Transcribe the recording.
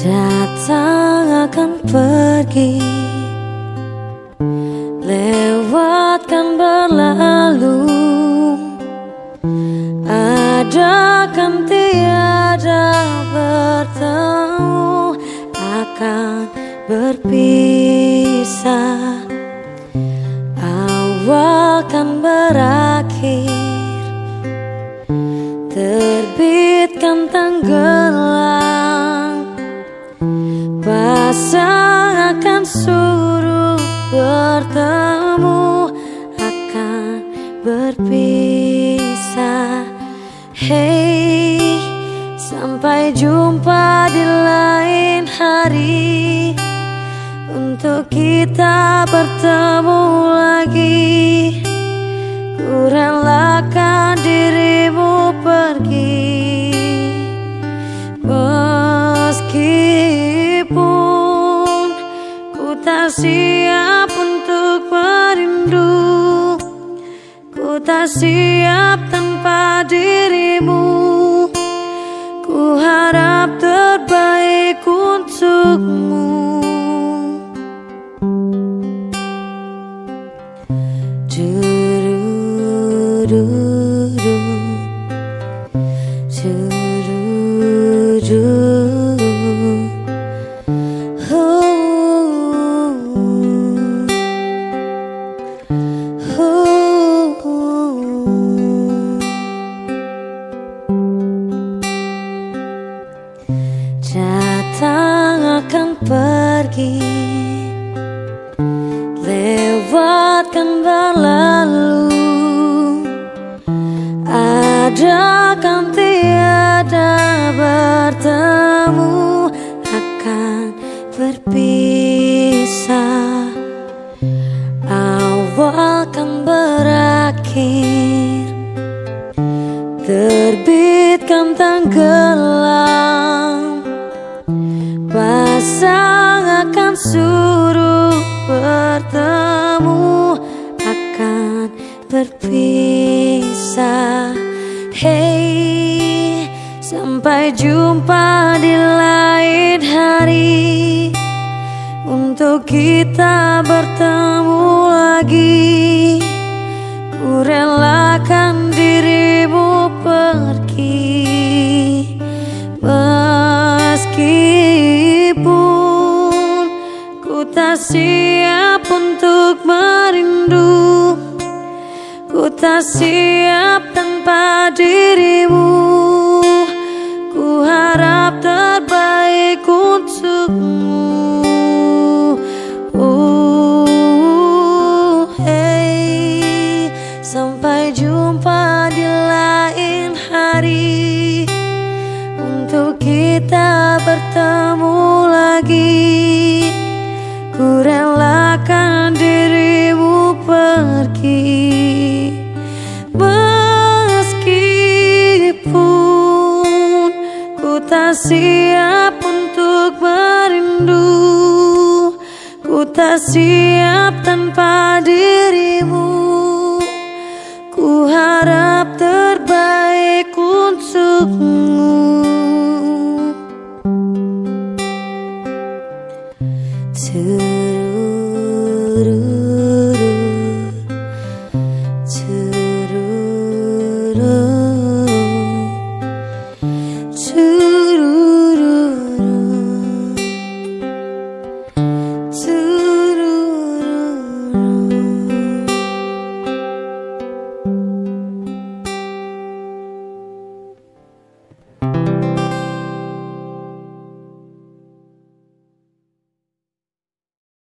Datang akan pergi, lewatkan berlalu, ada kan tiada bertemu, akan berpisah. Awal kan berakhir, terbitkan tenggelam, pasang akan suruh bertemu, akan berpisah. Hey, sampai jumpa di lain hari, untuk kita bertemu lagi. Ku relakan dirimu pergi, meskipun ku tak siap untuk merindu. Ku tak siap tanpa dirimu. Ku harap terbaik untukmu. Datang akan pergi, lewatkan berlalu, ada kan tiada bertemu, akan berpisah. Awal kan berakhir, terbitkan tenggelam, pasang akan suruh bertemu, akan berpisah. Hey, sampai jumpa di lain hari, untuk kita bertemu lagi. Ku relakan dirimu pergi, meskipun ku tak siap untuk merindu. Ku tak siap tanpa dirimu. Ku harap terbaik untukmu. Hey, sampai jumpa di lain hari, untuk kita bertemu lagi. Ku relakan dirimu pergi, meskipun ku tak siap untuk merindu. Ku tak siap tanpa dirimu. Ku harap terbaik untukmu.